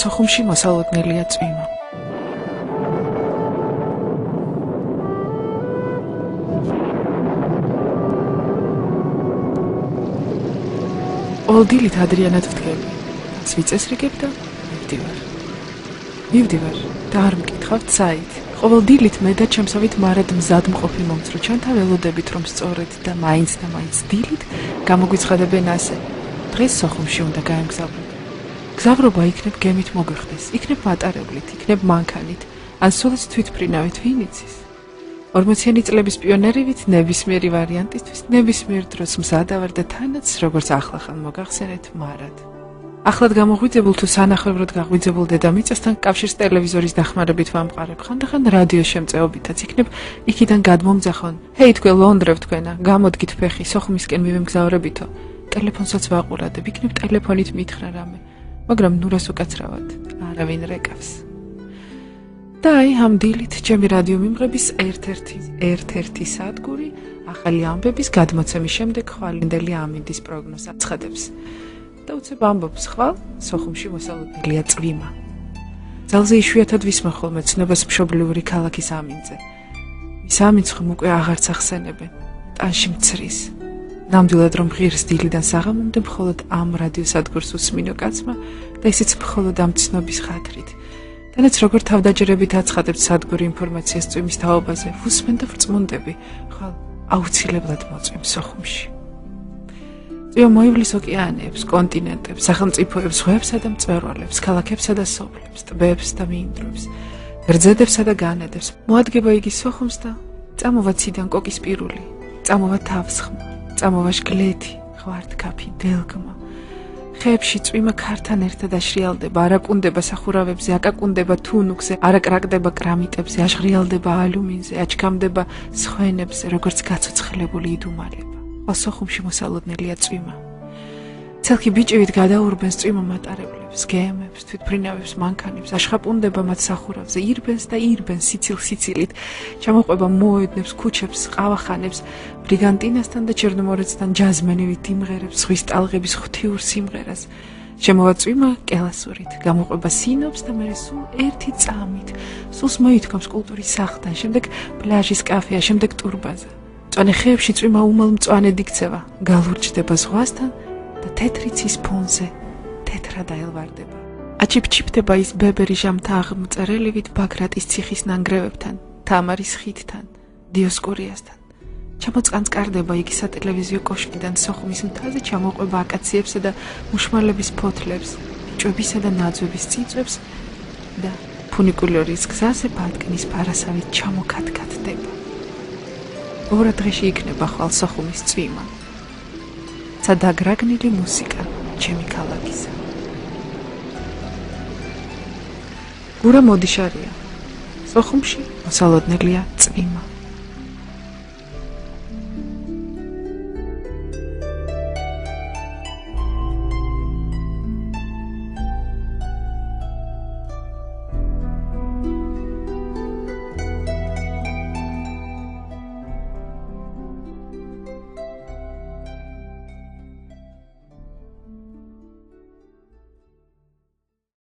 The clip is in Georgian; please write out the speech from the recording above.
სოხუმში მოსალოდნელია წვიმა. ოლდილით ადრიანად ვდგები, ვიწესრიგებ და მივდივარ და არ მკითხავთ საით. ყოველ დილით მე და ჩემსავით მარად მზად მყოფი მომცრო ჩვენთან ველოდებით რომ სწორედ და მაინც დილით გამოგვიცხადებენ ასე. დღეს სოხუმში უნდა გაემგზავროთ. გზავრობა იქნებ გემით მოგვიხდეს, იქნებ მატარებლით, იქნებ მანქანით, ან სულაც თვითფრინავით ვინ იცის. 40-იანი წლების პიონერივით ნებისმიერი ვარიანტისთვის ნებისმიერ დროს მზადა ვარ და თანაც როგორც ახლახან მოგახსენეთ მარად. ახლად გამოღვიძებულ თუ სანახევროდ გაღვიძებულ დედამიწასთან კავშირს ტელევიზორის დახმარებით ვამყარებ, ხანდახან რადიო შემწეობითაც იქნებ იქიდან გადმომძახონ. ჰეი თქვენ ლონდრევ თქვენა, გამოდგით ფეხი, სოხუმისკენ მივემგზავრებითო. ტელეფონსაც ვაყურადებ, იქნებ ტელეფონით მითხრა რამე, მაგრამ ნურას უკაცრავად არავინ რეკავს. და აი ამ დილით ჩემი რადიო მიმღების ერთ-ერთი სადგური ახალი ამბების გადმოცემის შემდეგ ხვალინდელი ამინდის პროგნოზს აცხადებს. და უცებ ამბობს ხვალ სოხუმში მოსალოდნელია წვიმა. ძალზე იშვიათად ვისმენ ხოლმე ცნობას მშობლიური ქალაქის ამინძზე. მის ამინძს ხომ უკვე აღარც ახსენებენ, ტანში მცრის. ნამდვილად რომ ღირს დილიდან საღამომდე მხოლოდ ამ რადიოსადგურს უსმინო კაცმა და ისიც მხოლოდ ამ ცნობის ხათრით. თანაც როგორ თავდაჯერებით აცხადებთ სადგური ინფორმაციას წვიმის თაობაზე, ვუსმენ და ვწმუნდები, ხვალ აუცილებლად მოწვიმს სოხუმში. წვიმა მოივლის ოკეანეებს, კონტინენტებს, სახელმწიფოებს, ზღვებსა და მწვერვალებს, ქალაქებსა და სოფლებს, ტბებს და მინდვრებს, გრძედებსა და განედებს. მოადგება იგი სოხუმს და წამოვა ციდან კოკის პირული, წამოვა თავსხმა, წამოვა შგლეთი, ღვარდქაფი, დელგმა. ხეებში წვიმა ქართან ერთად აშრიალდება, არაკუნდება სახურავებზე, აკაკუნდება თუნუქზე, არაკრაკდება კრამიტებზე, აშღრიალდება ალუმინზე, აჩქამდება სხვენებზე, როგორც გაცოცხლებული იდუმალება. სოხუმში მოსალოდნელია წვიმა. ცელქი ბიჭივით გადაურბენს წვიმა მატარებლებს, გემებს, თვითფრინავებს, მანქანებს, აშხაპუნდება მათ სახურავზე, ირბენს და ირბენს სიცილით. ჩამოყვება მოედნებს, ქუჩებს, ყავახანებს, ბრიგანტინასთან და ჩერნომორეცთან ჯაზმენივით იმღერებს, ზღვის ტალღების ღვთიურ სიმღერას. შემოვა წვიმა კელასურით, გამოყვება სინობს და მერე სულ ერთი წამით. სულს მოითქვამს კულტურის სახლთან, შემდეგ პლაჟის კაფეა, შემდეგ ტურბაზა. მწვანე ხეებში წვიმა უმალ მწვანედ იქცევა, გალურჯდება ზღვასთან და თეთრი ცის ფონზე თეთრად აელვარდება. აჩიფჩიფდება ის ბებერი ჟამთა აღმწერელივით ბაგრატის ციხის ნანგრევებთან, თამარის ხიდთან, დიოსკურიასთან. ჩამოწყანწკარდება იგი სატელევიზიო კოშკიდან სოხუმის მთაზე, ჩამოყვება აკაციებსა და მუშმალების ფოთლებს, ბიჭვებისა და ნაძვების წიწვებს და ფუნიკულორის გზაზე ბალტკნის ფარასავით ჩამოკათქათდება. ორ დღეში იქნება ხვალ სოხუმის წვიმა. სადაგრაგნილი მუსიკა ჩემი ქალაქისა. გურა მოდიშარია. სოხუმში მოსალოდნელია წვიმა.